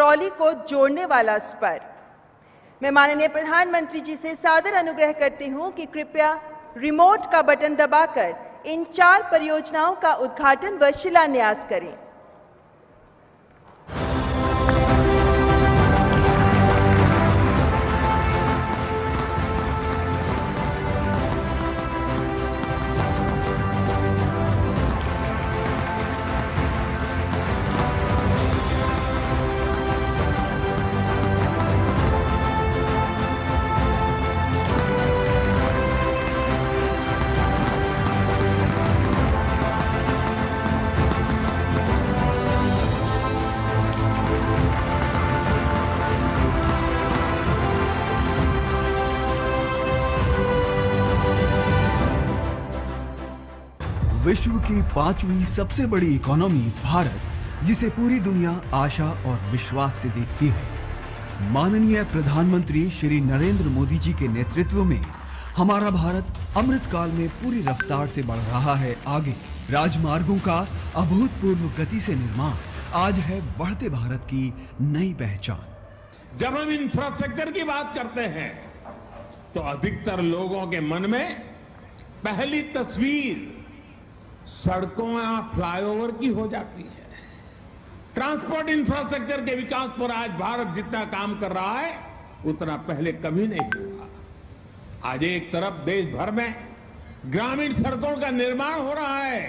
करौली को जोड़ने वाला स्पर। मैं माननीय प्रधानमंत्री जी से सादर अनुग्रह करती हूं कि कृपया रिमोट का बटन दबाकर इन 4 परियोजनाओं का उद्घाटन व शिलान्यास करें। विश्व की 5वीं सबसे बड़ी इकोनॉमी भारत, जिसे पूरी दुनिया आशा और विश्वास से देखती है। माननीय प्रधानमंत्री श्री नरेंद्र मोदी जी के नेतृत्व में हमारा भारत अमृतकाल में पूरी रफ्तार से बढ़ रहा है आगे। राजमार्गों का अभूतपूर्व गति से निर्माण आज है बढ़ते भारत की नई पहचान। जब हम इंफ्रास्ट्रक्चर की बात करते हैं तो अधिकतर लोगों के मन में पहली तस्वीर सड़कों या फ्लाईओवर की हो जाती है। ट्रांसपोर्ट इंफ्रास्ट्रक्चर के विकास पर आज भारत जितना काम कर रहा है उतना पहले कभी नहीं हुआ। आज एक तरफ देश भर में ग्रामीण सड़कों का निर्माण हो रहा है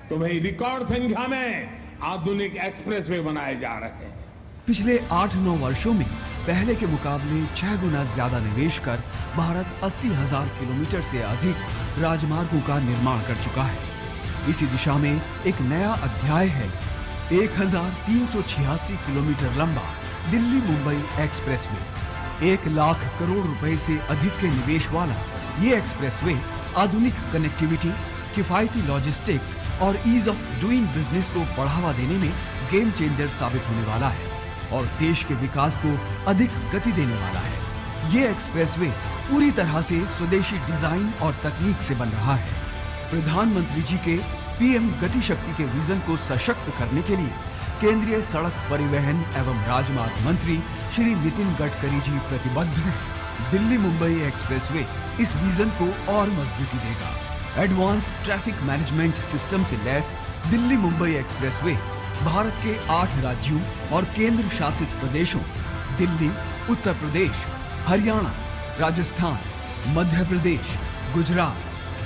तो वहीं रिकॉर्ड संख्या में आधुनिक एक्सप्रेसवे बनाए जा रहे हैं। पिछले 8-9 वर्षों में पहले के मुकाबले 6 गुना ज्यादा निवेश कर भारत 80,000 किलोमीटर से अधिक राजमार्गों का निर्माण कर चुका है। इसी दिशा में एक नया अध्याय है 1386 किलोमीटर लंबा दिल्ली मुंबई एक्सप्रेसवे। 1 लाख करोड़ रुपए से अधिक के निवेश वाला ये एक्सप्रेसवे आधुनिक कनेक्टिविटी, किफायती लॉजिस्टिक्स और ईज ऑफ डूइंग बिजनेस को बढ़ावा देने में गेम चेंजर साबित होने वाला है और देश के विकास को अधिक गति देने वाला है। ये एक्सप्रेसवे पूरी तरह से स्वदेशी डिजाइन और तकनीक से बन रहा है। प्रधानमंत्री जी के पीएम गति शक्ति के विजन को सशक्त करने के लिए केंद्रीय सड़क परिवहन एवं राजमार्ग मंत्री श्री नितिन गडकरी जी प्रतिबद्ध हैं। दिल्ली मुंबई एक्सप्रेसवे इस विजन को और मजबूती देगा। एडवांस ट्रैफिक मैनेजमेंट सिस्टम से लैस दिल्ली मुंबई एक्सप्रेसवे भारत के 8 राज्यों और केंद्र शासित प्रदेशों दिल्ली, उत्तर प्रदेश, हरियाणा, राजस्थान, मध्य प्रदेश, गुजरात,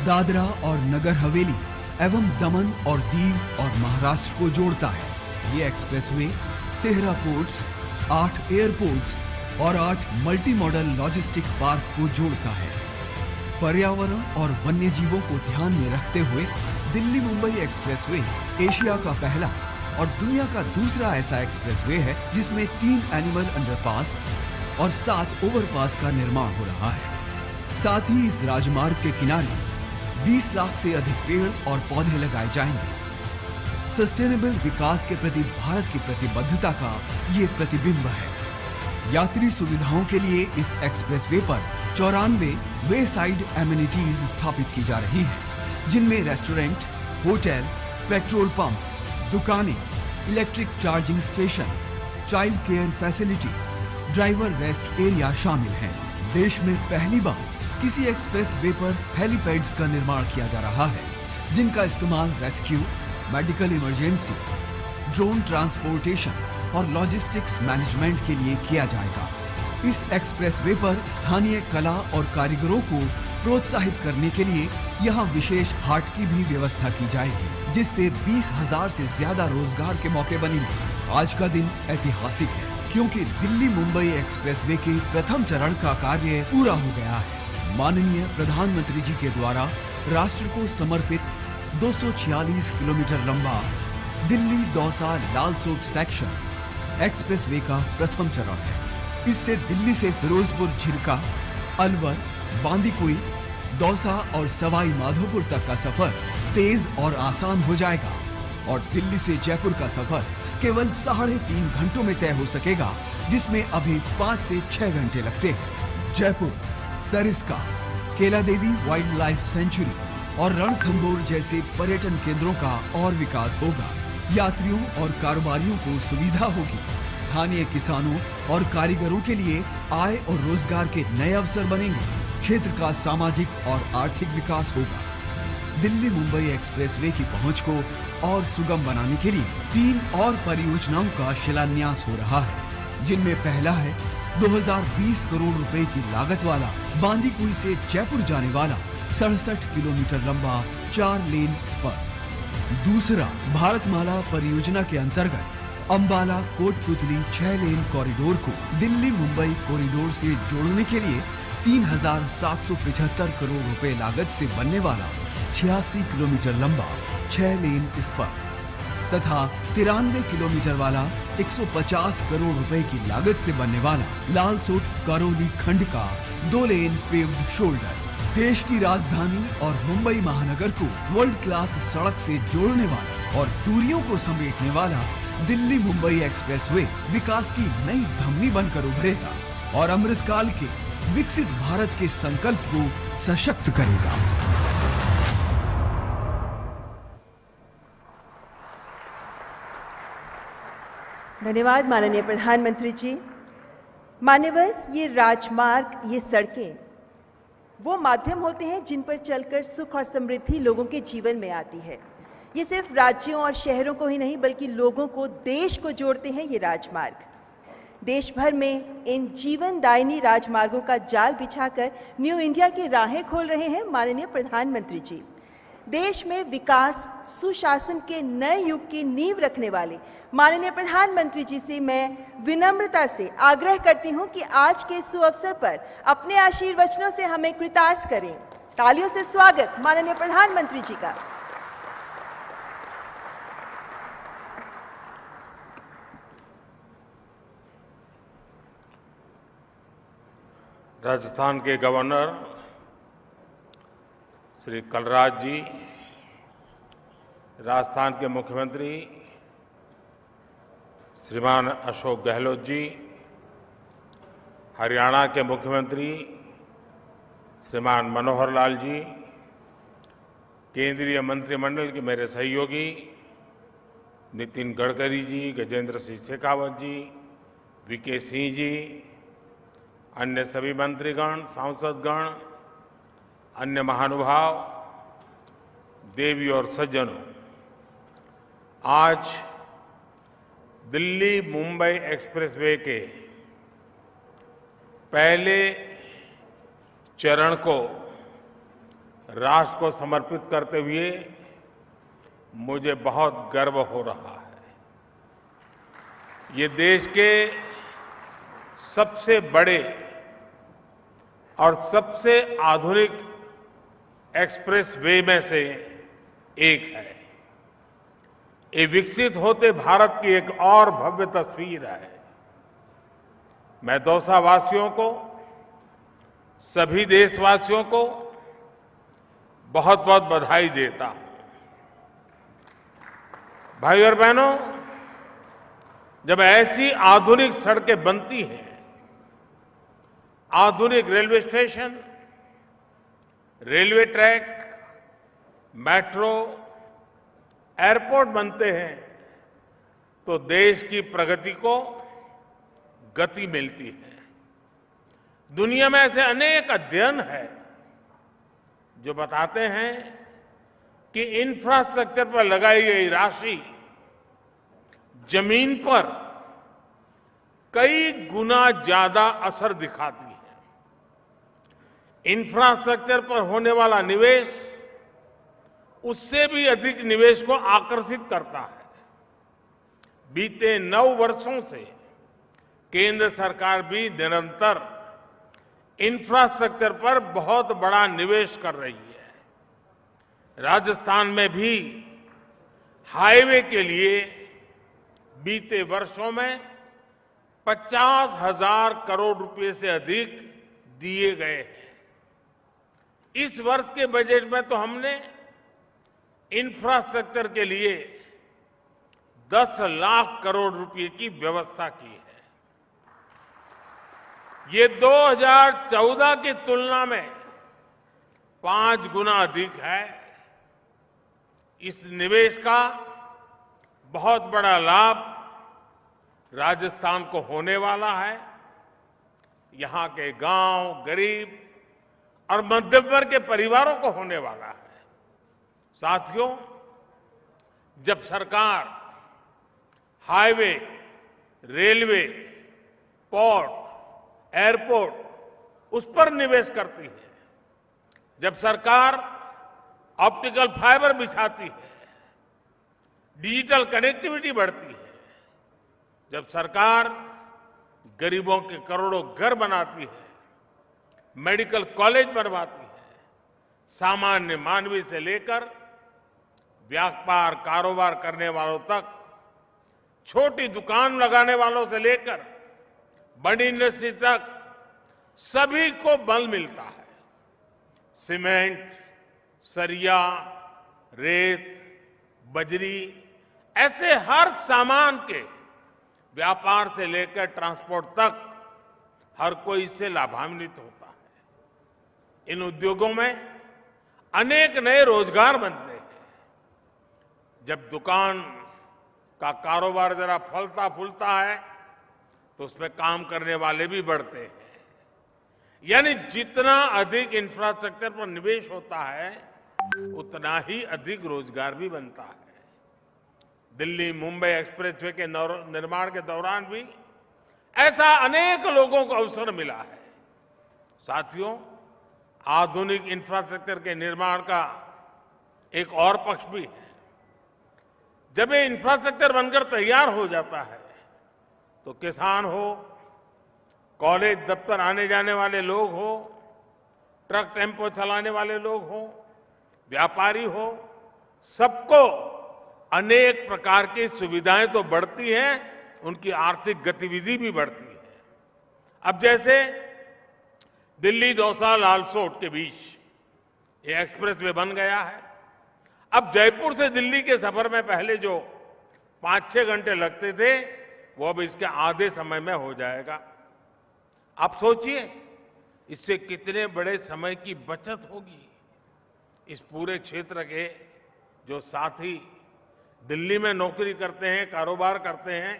दादरा और नगर हवेली एवं दमन और दीव और महाराष्ट्र को जोड़ता है। ये एक्सप्रेसवे 13 पोर्ट्स, 8 एयरपोर्ट्स और 8 मल्टी मॉडल लॉजिस्टिक पार्क को जोड़ता है। पर्यावरण और वन्य जीवों को ध्यान में रखते हुए दिल्ली मुंबई एक्सप्रेसवे एशिया का पहला और दुनिया का दूसरा ऐसा एक्सप्रेसवे है जिसमें 3 एनिमल अंडरपास और 7 ओवरपास का निर्माण हो रहा है। साथ ही इस राजमार्ग के किनारे 20 लाख से अधिक पेड़ और पौधे लगाए जाएंगे। सस्टेनेबल विकास के प्रति भारत की प्रतिबद्धता का ये प्रतिबिंब है। यात्री सुविधाओं के लिए इस एक्सप्रेसवे पर 94 वे साइड एमिनिटीज स्थापित की जा रही है, जिनमें रेस्टोरेंट, होटल, पेट्रोल पंप, दुकानें, electric charging station, child care facility, driver rest area शामिल हैं। देश में पहली बार किसी एक्सप्रेस वे पर हेलीपैड्स का निर्माण किया जा रहा है, जिनका इस्तेमाल rescue, medical emergency, drone transportation और लॉजिस्टिक्स मैनेजमेंट के लिए किया जाएगा। इस एक्सप्रेस वे पर स्थानीय कला और कारीगरों को प्रोत्साहित करने के लिए यहाँ विशेष हाट की भी व्यवस्था की जाएगी, जिससे 20,000 से ज्यादा रोजगार के मौके बनेंगे। आज का दिन ऐतिहासिक है क्योंकि दिल्ली मुंबई एक्सप्रेसवे के प्रथम चरण का कार्य पूरा हो गया है। माननीय प्रधानमंत्री जी के द्वारा राष्ट्र को समर्पित 246 किलोमीटर लंबा दिल्ली दौसा लालसोट सेक्शन एक्सप्रेसवे का प्रथम चरण है। इससे दिल्ली से फिरोजपुर झिरका, अलवर, बांदीकुई, दौसा और सवाई माधोपुर तक का सफर तेज और आसान हो जाएगा और दिल्ली से जयपुर का सफर केवल 3.5 घंटों में तय हो सकेगा, जिसमें अभी 5 से 6 घंटे लगते हैं। जयपुर, सरिस्का, केला देवी वाइल्ड लाइफ सेंचुरी और रणथंभौर जैसे पर्यटन केंद्रों का और विकास होगा। यात्रियों और कारोबारियों को सुविधा होगी। स्थानीय किसानों और कारीगरों के लिए आय और रोजगार के नए अवसर बनेंगे। क्षेत्र का सामाजिक और आर्थिक विकास होगा। दिल्ली मुंबई एक्सप्रेसवे की पहुंच को और सुगम बनाने के लिए 3 और परियोजनाओं का शिलान्यास हो रहा है, जिनमें पहला है 2020 करोड़ रुपए की लागत वाला बांदीकुई से जयपुर जाने वाला 67 किलोमीटर लंबा 4 लेन स्पर। दूसरा, भारतमाला परियोजना के अंतर्गत अंबाला कोटपुतली 6 लेन कॉरिडोर को दिल्ली मुंबई कॉरिडोर से जोड़ने के लिए 3,775 करोड़ रुपए लागत से बनने वाला 86 किलोमीटर लंबा 6 लेन स्पर तथा 93 किलोमीटर वाला 150 करोड़ रुपए की लागत से बनने वाला लालसोट करौली खंड का 2 लेन पेव्ड शोल्डर। देश की राजधानी और मुंबई महानगर को वर्ल्ड क्लास सड़क से जोड़ने वाला और दूरियों को समेटने वाला दिल्ली मुंबई एक्सप्रेसवे विकास की नई धमनी बनकर उभरेगा और अमृतकाल के विकसित भारत के संकल्प को सशक्त करेगा। धन्यवाद माननीय प्रधानमंत्री जी। मान्यवर, ये राजमार्ग, ये सड़कें वो माध्यम होते हैं जिन पर चलकर सुख और समृद्धि लोगों के जीवन में आती है। ये सिर्फ राज्यों और शहरों को ही नहीं बल्कि लोगों को, देश को जोड़ते हैं ये राजमार्ग। देश भर में इन जीवनदायिनी राजमार्गों का जाल बिछाकर न्यू इंडिया की राहें खोल रहे हैं माननीय प्रधानमंत्री जी। देश में विकास, सुशासन के नए युग की नींव रखने वाले माननीय प्रधानमंत्री जी से मैं विनम्रता से आग्रह करती हूं कि आज के सुअवसर पर अपने आशीर्वचनों से हमें कृतार्थ करें। तालियों से स्वागत माननीय प्रधानमंत्री जी का। राजस्थान के गवर्नर श्री कलराज जी, राजस्थान के मुख्यमंत्री श्रीमान अशोक गहलोत जी, हरियाणा के मुख्यमंत्री श्रीमान मनोहर लाल जी, केंद्रीय मंत्रिमंडल के मेरे सहयोगी नितिन गडकरी जी, गजेंद्र सिंह शेखावत जी, वीके सिंह जी, अन्य सभी मंत्रीगण, सांसदगण, अन्य महानुभाव, देवी और सज्जनों, आज दिल्ली मुंबई एक्सप्रेसवे के पहले चरण को राष्ट्र को समर्पित करते हुए मुझे बहुत गर्व हो रहा है। ये देश के सबसे बड़े और सबसे आधुनिक एक्सप्रेसवे में से एक है। ये विकसित होते भारत की एक और भव्य तस्वीर है। मैं दौसावासियों को, सभी देशवासियों को बहुत बहुत बधाई देता हूं। भाई और बहनों, जब ऐसी आधुनिक सड़कें बनती हैं, आधुनिक railway station, railway track, metro, airport बनते हैं, तो देश की प्रगति को गति मिलती है। दुनिया में ऐसे अनेक अध्ययन हैं जो बताते हैं कि इंफ्रास्ट्रक्चर पर लगाई गई राशि जमीन पर कई गुना ज्यादा असर दिखाती है। इंफ्रास्ट्रक्चर पर होने वाला निवेश उससे भी अधिक निवेश को आकर्षित करता है। बीते 9 वर्षों से केंद्र सरकार भी निरंतर इंफ्रास्ट्रक्चर पर बहुत बड़ा निवेश कर रही है। राजस्थान में भी हाईवे के लिए बीते वर्षों में 50,000 करोड़ रुपए से अधिक दिए गए हैं। इस वर्ष के बजट में तो हमने इंफ्रास्ट्रक्चर के लिए 10 लाख करोड़ रुपए की व्यवस्था की है। ये 2014 की तुलना में 5 गुना अधिक है। इस निवेश का बहुत बड़ा लाभ राजस्थान को होने वाला है, यहां के गांव, गरीब और मध्यम वर्ग के परिवारों को होने वाला है। साथियों, जब सरकार हाईवे, रेलवे, पोर्ट, एयरपोर्ट उस पर निवेश करती है, जब सरकार ऑप्टिकल फाइबर बिछाती है, डिजिटल कनेक्टिविटी बढ़ती है, जब सरकार गरीबों के करोड़ों घर बनाती है, मेडिकल कॉलेज बनवाती है, सामान्य मानवी से लेकर व्यापार कारोबार करने वालों तक, छोटी दुकान लगाने वालों से लेकर बड़ी इंडस्ट्री तक सभी को बल मिलता है। सीमेंट, सरिया, रेत, बजरी ऐसे हर सामान के व्यापार से लेकर ट्रांसपोर्ट तक हर कोई इससे लाभान्वित होता है। इन उद्योगों में अनेक नए रोजगार बनते हैं। जब दुकान का कारोबार जरा फलता फूलता है तो उसमें काम करने वाले भी बढ़ते हैं। यानी जितना अधिक इंफ्रास्ट्रक्चर पर निवेश होता है उतना ही अधिक रोजगार भी बनता है। दिल्ली मुंबई एक्सप्रेसवे के निर्माण के दौरान भी ऐसा अनेक लोगों को अवसर मिला है। साथियों, आधुनिक इंफ्रास्ट्रक्चर के निर्माण का एक और पक्ष भी है। जब ये इंफ्रास्ट्रक्चर बनकर तैयार हो जाता है तो किसान हो, कॉलेज दफ्तर आने जाने वाले लोग हो, ट्रक टेम्पो चलाने वाले लोग हो, व्यापारी हो, सबको अनेक प्रकार की सुविधाएं तो बढ़ती हैं, उनकी आर्थिक गतिविधि भी बढ़ती है। अब जैसे दिल्ली दौसा लालसोट के बीच ये एक्सप्रेसवे बन गया है। अब जयपुर से दिल्ली के सफर में पहले जो 5-6 घंटे लगते थे वो अब इसके आधे समय में हो जाएगा। आप सोचिए इससे कितने बड़े समय की बचत होगी। इस पूरे क्षेत्र के जो साथी दिल्ली में नौकरी करते हैं, कारोबार करते हैं,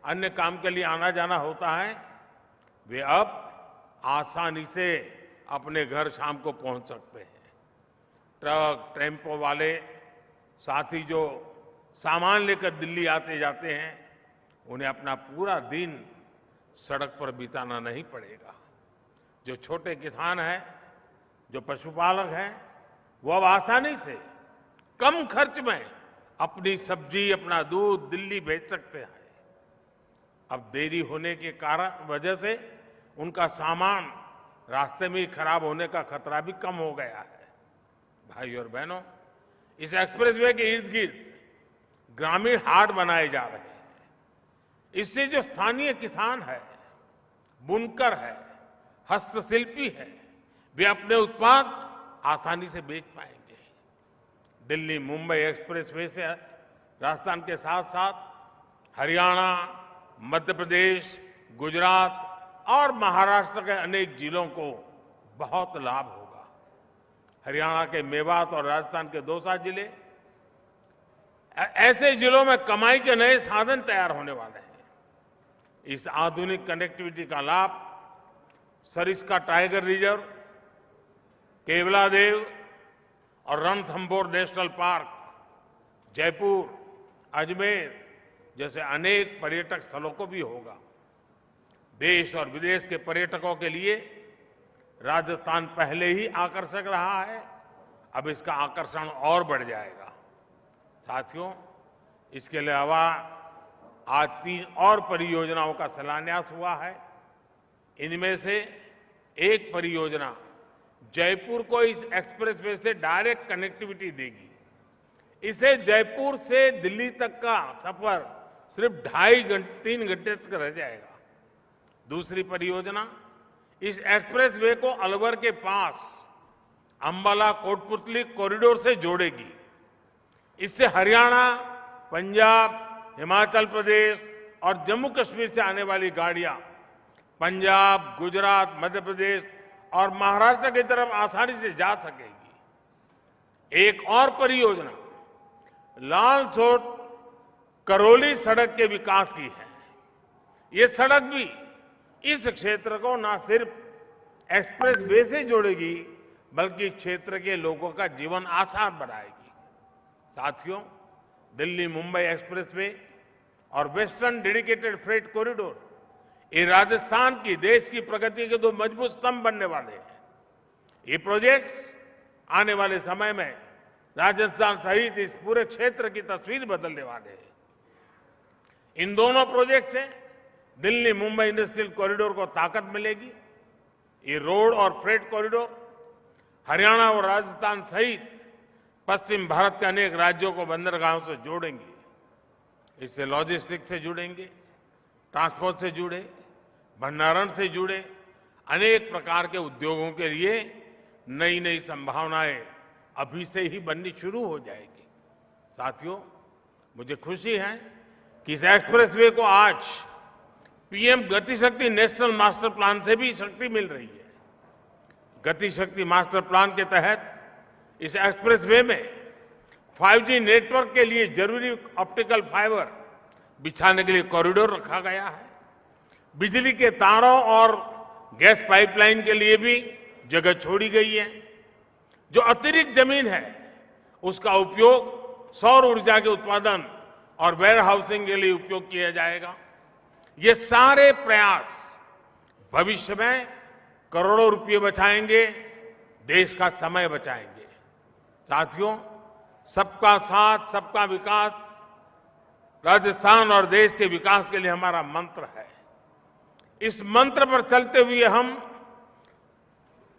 अन्य काम के लिए आना जाना होता है, वे अब आसानी से अपने घर शाम को पहुंच सकते हैं। ट्रक टेम्पो वाले साथी जो सामान लेकर दिल्ली आते जाते हैं उन्हें अपना पूरा दिन सड़क पर बिताना नहीं पड़ेगा। जो छोटे किसान हैं, जो पशुपालक हैं, वो अब आसानी से कम खर्च में अपनी सब्जी, अपना दूध दिल्ली भेज सकते हैं। अब देरी होने के कारण वजह से उनका सामान रास्ते में ही खराब होने का खतरा भी कम हो गया है। भाई और बहनों, इस एक्सप्रेसवे के इर्द गिर्द ग्रामीण हाट बनाए जा रहे हैं। इससे जो स्थानीय किसान है, बुनकर है, हस्तशिल्पी है, वे अपने उत्पाद आसानी से बेच पाएंगे। दिल्ली मुंबई एक्सप्रेसवे से राजस्थान के साथ साथ हरियाणा, मध्य प्रदेश, गुजरात और महाराष्ट्र के अनेक जिलों को बहुत लाभ होगा। हरियाणा के मेवात और राजस्थान के दौसा जिले ऐसे जिलों में कमाई के नए साधन तैयार होने वाले हैं। इस आधुनिक कनेक्टिविटी का लाभ सरिस्का टाइगर रिजर्व, केवलादेव और रणथंभौर नेशनल पार्क, जयपुर, अजमेर जैसे अनेक पर्यटक स्थलों को भी होगा। देश और विदेश के पर्यटकों के लिए राजस्थान पहले ही आकर्षक रहा है, अब इसका आकर्षण और बढ़ जाएगा। साथियों, इसके अलावा आज 3 और परियोजनाओं का शिलान्यास हुआ है। इनमें से एक परियोजना जयपुर को इस एक्सप्रेसवे से डायरेक्ट कनेक्टिविटी देगी। इसे जयपुर से दिल्ली तक का सफर सिर्फ 3 घंटे तक रह जाएगा। दूसरी परियोजना इस एक्सप्रेसवे को अलवर के पास अंबाला कोटपुतली कॉरिडोर से जोड़ेगी। इससे हरियाणा, पंजाब, हिमाचल प्रदेश और जम्मू कश्मीर से आने वाली गाड़ियां पंजाब, गुजरात, मध्य प्रदेश और महाराष्ट्र की तरफ आसानी से जा सकेगी। एक और परियोजना लालसोट करौली सड़क के विकास की है। ये सड़क भी इस क्षेत्र को न सिर्फ एक्सप्रेस वे से जोड़ेगी बल्कि क्षेत्र के लोगों का जीवन आसान बनाएगी। साथियों, दिल्ली मुंबई एक्सप्रेसवे और वेस्टर्न डेडिकेटेड फ्रेट कॉरिडोर ये राजस्थान की देश की प्रगति के दो मजबूत स्तंभ बनने वाले हैं। ये प्रोजेक्ट्स आने वाले समय में राजस्थान सहित इस पूरे क्षेत्र की तस्वीर बदलने वाले हैं। इन दोनों प्रोजेक्ट से दिल्ली मुंबई इंडस्ट्रियल कॉरिडोर को ताकत मिलेगी। ये रोड और फ्रेट कॉरिडोर हरियाणा और राजस्थान सहित पश्चिम भारत के अनेक राज्यों को बंदरगाहों से जोड़ेंगे। इससे लॉजिस्टिक्स से जुड़ेंगे, ट्रांसपोर्ट से जुड़े, भंडारण से जुड़े अनेक प्रकार के उद्योगों के लिए नई नई संभावनाएं अभी से ही बननी शुरू हो जाएगी। साथियों, मुझे खुशी है कि इस एक्सप्रेसवे को आज पीएम गति शक्ति नेशनल मास्टर प्लान से भी शक्ति मिल रही है। गति शक्ति मास्टर प्लान के तहत इस एक्सप्रेसवे में 5G नेटवर्क के लिए जरूरी ऑप्टिकल फाइबर बिछाने के लिए कॉरिडोर रखा गया है। बिजली के तारों और गैस पाइपलाइन के लिए भी जगह छोड़ी गई है। जो अतिरिक्त जमीन है उसका उपयोग सौर ऊर्जा के उत्पादन और वेयर हाउसिंग के लिए उपयोग किया जाएगा। ये सारे प्रयास भविष्य में करोड़ों रुपये बचाएंगे, देश का समय बचाएंगे। साथियों, सबका साथ सबका विकास राजस्थान और देश के विकास के लिए हमारा मंत्र है। इस मंत्र पर चलते हुए हम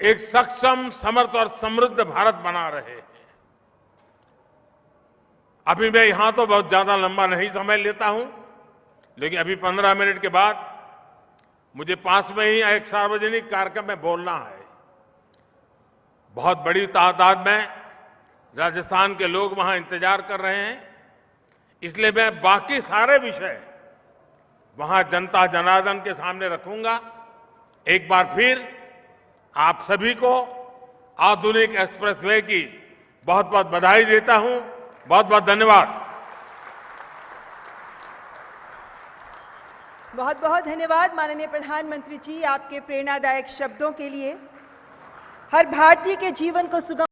एक सक्षम, समर्थ और समृद्ध भारत बना रहे हैं। अभी मैं यहां तो बहुत ज्यादा लंबा नहीं समय लेता हूं, लेकिन अभी 15 मिनट के बाद मुझे पास में ही एक सार्वजनिक कार्यक्रम में बोलना है। बहुत बड़ी तादाद में राजस्थान के लोग वहां इंतजार कर रहे हैं, इसलिए मैं बाकी सारे विषय वहां जनता जनार्दन के सामने रखूंगा। एक बार फिर आप सभी को आधुनिक एक्सप्रेसवे की बहुत बहुत बधाई देता हूं। बहुत बहुत धन्यवाद। बहुत बहुत धन्यवाद माननीय प्रधानमंत्री जी, आपके प्रेरणादायक शब्दों के लिए। हर भारतीय के जीवन को सुगम